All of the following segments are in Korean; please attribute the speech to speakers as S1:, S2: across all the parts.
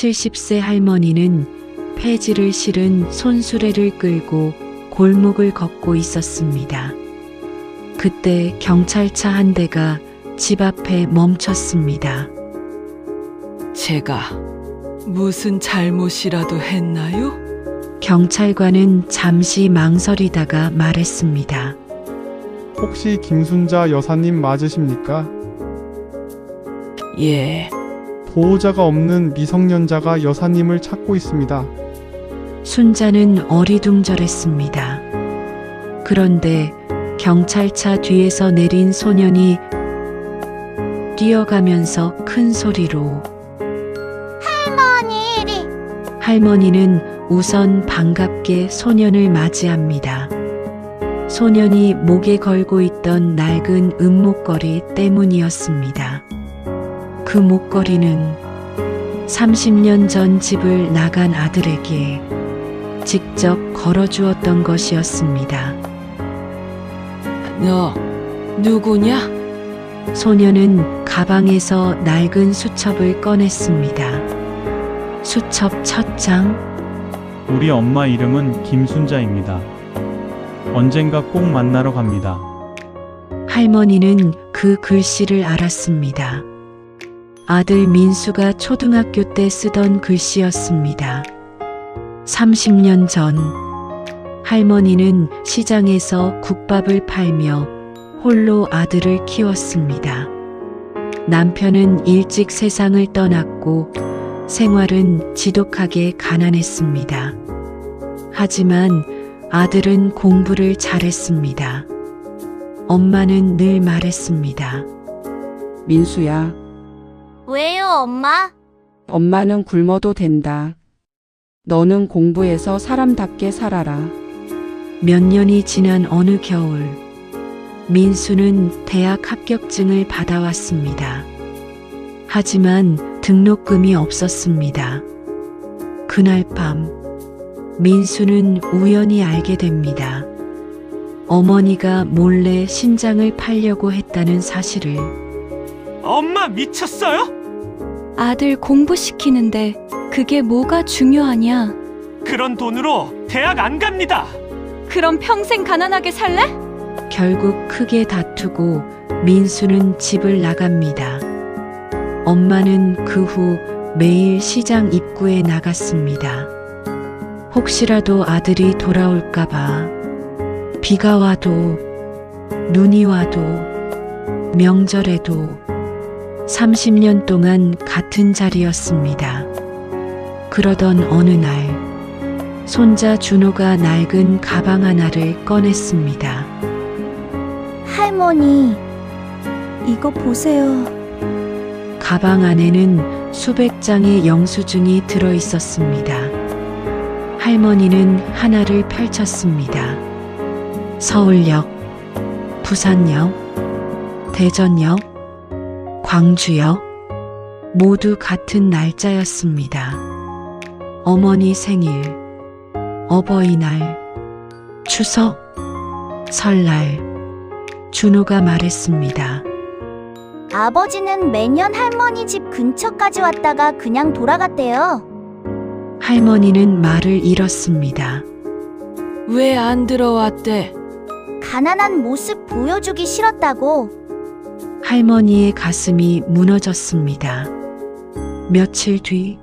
S1: 70세 할머니는 폐지를 실은 손수레를 끌고 골목을 걷고 있었습니다. 그때 경찰차 한 대가 집 앞에 멈췄습니다.
S2: 제가 무슨 잘못이라도 했나요?
S1: 경찰관은 잠시 망설이다가 말했습니다.
S3: 혹시 김순자 여사님 맞으십니까?
S2: 예,
S3: 보호자가 없는 미성년자가 여사님을 찾고 있습니다.
S1: 순자는 어리둥절했습니다. 그런데 경찰차 뒤에서 내린 소년이 뛰어가면서 큰 소리로
S4: 할머니!
S1: 할머니는 우선 반갑게 소년을 맞이합니다. 소년이 목에 걸고 있던 낡은 은목걸이 때문이었습니다. 그 목걸이는 30년 전 집을 나간 아들에게 직접 걸어주었던 것이었습니다.
S2: 너 누구냐?
S1: 소년은 가방에서 낡은 수첩을 꺼냈습니다. 수첩 첫 장.
S5: 우리 엄마 이름은 김순자입니다. 언젠가 꼭 만나러 갑니다.
S1: 할머니는 그 글씨를 알았습니다. 아들 민수가 초등학교 때 쓰던 글씨였습니다. 30년 전 할머니는 시장에서 국밥을 팔며 홀로 아들을 키웠습니다. 남편은 일찍 세상을 떠났고 생활은 지독하게 가난했습니다. 하지만 아들은 공부를 잘했습니다. 엄마는 늘 말했습니다.
S6: 민수야,
S4: 왜요, 엄마?
S6: 엄마는 굶어도 된다. 너는 공부해서 사람답게 살아라.
S1: 몇 년이 지난 어느 겨울, 민수는 대학 합격증을 받아왔습니다. 하지만 등록금이 없었습니다. 그날 밤, 민수는 우연히 알게 됩니다. 어머니가 몰래 신장을 팔려고 했다는 사실을.
S7: 엄마 미쳤어요?
S8: 아들 공부시키는데 그게 뭐가 중요하냐?
S7: 그런 돈으로 대학 안 갑니다.
S8: 그럼 평생 가난하게 살래?
S1: 결국 크게 다투고 민수는 집을 나갑니다. 엄마는 그 후 매일 시장 입구에 나갔습니다. 혹시라도 아들이 돌아올까봐. 비가 와도, 눈이 와도, 명절에도 30년 동안 같은 자리였습니다. 그러던 어느 날, 손자 준호가 낡은 가방 하나를 꺼냈습니다.
S4: 할머니, 이거 보세요.
S1: 가방 안에는 수백 장의 영수증이 들어 있었습니다. 할머니는 하나를 펼쳤습니다. 서울역, 부산역, 대전역, 광주역, 모두 같은 날짜였습니다. 어머니 생일, 어버이날, 추석, 설날. 준호가 말했습니다.
S4: 아버지는 매년 할머니 집 근처까지 왔다가 그냥 돌아갔대요.
S1: 할머니는 말을 잃었습니다.
S2: 왜 안 들어왔대?
S4: 가난한 모습 보여주기 싫었다고.
S1: 할머니의 가슴이 무너졌습니다. 며칠 뒤,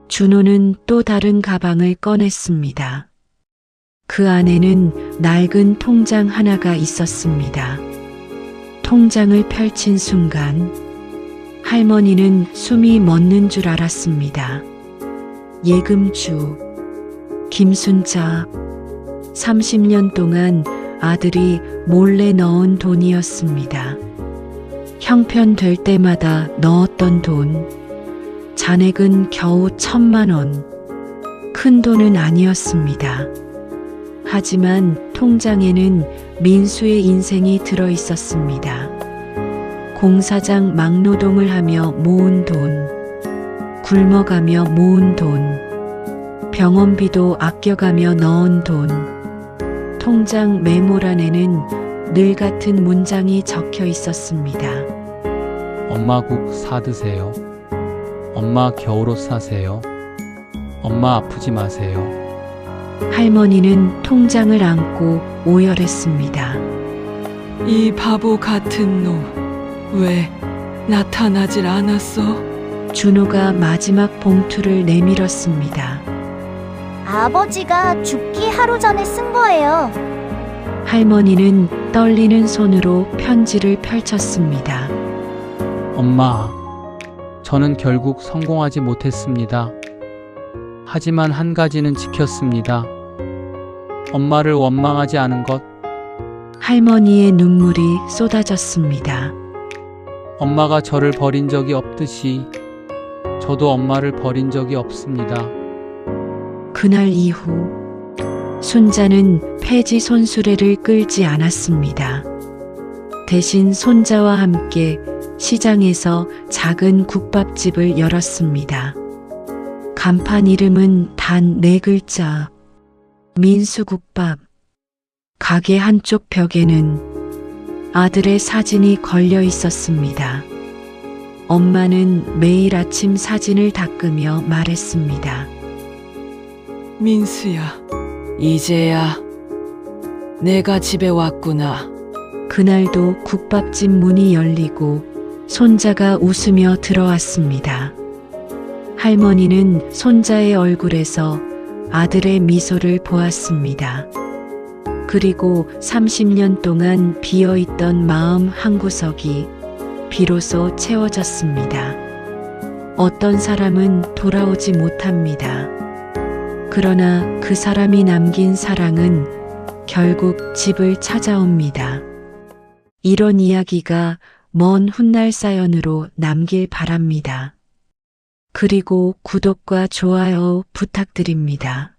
S1: 준호는 또 다른 가방을 꺼냈습니다. 그 안에는 낡은 통장 하나가 있었습니다. 통장을 펼친 순간 할머니는 숨이 멎는 줄 알았습니다. 예금주, 김순자, 30년 동안 아들이 몰래 넣은 돈이었습니다. 형편될 때마다 넣었던 돈, 잔액은 겨우 1,000만 원. 큰 돈은 아니었습니다. 하지만 통장에는 민수의 인생이 들어 있었습니다. 공사장 막노동을 하며 모은 돈, 굶어가며 모은 돈, 병원비도 아껴가며 넣은 돈. 통장 메모란에는 늘 같은 문장이 적혀 있었습니다.
S9: 엄마 국 사드세요. 엄마 겨울옷 사세요. 엄마 아프지 마세요.
S1: 할머니는 통장을 안고 오열했습니다.
S2: 이 바보 같은 놈, 왜 나타나질 않았어?
S1: 준호가 마지막 봉투를 내밀었습니다.
S4: 아버지가 죽기 하루 전에 쓴 거예요.
S1: 할머니는 떨리는 손으로 편지를 펼쳤습니다.
S9: 엄마, 저는 결국 성공하지 못했습니다. 하지만 한 가지는 지켰습니다. 엄마를 원망하지 않은 것.
S1: 할머니의 눈물이 쏟아졌습니다.
S9: 엄마가 저를 버린 적이 없듯이 저도 엄마를 버린 적이 없습니다.
S1: 그날 이후 순자는 폐지 손수레를 끌지 않았습니다. 대신 손자와 함께 시장에서 작은 국밥집을 열었습니다. 간판 이름은 단 4글자. 민수국밥. 가게 한쪽 벽에는 아들의 사진이 걸려 있었습니다. 엄마는 매일 아침 사진을 닦으며 말했습니다.
S2: 민수야, 이제야 내가 집에 왔구나.
S1: 그날도 국밥집 문이 열리고 손자가 웃으며 들어왔습니다. 할머니는 손자의 얼굴에서 아들의 미소를 보았습니다. 그리고 30년 동안 비어있던 마음 한구석이 비로소 채워졌습니다. 어떤 사람은 돌아오지 못합니다. 그러나 그 사람이 남긴 사랑은 결국 집을 찾아옵니다. 이런 이야기가 먼 훗날 사연으로 남길 바랍니다. 그리고 구독과 좋아요 부탁드립니다.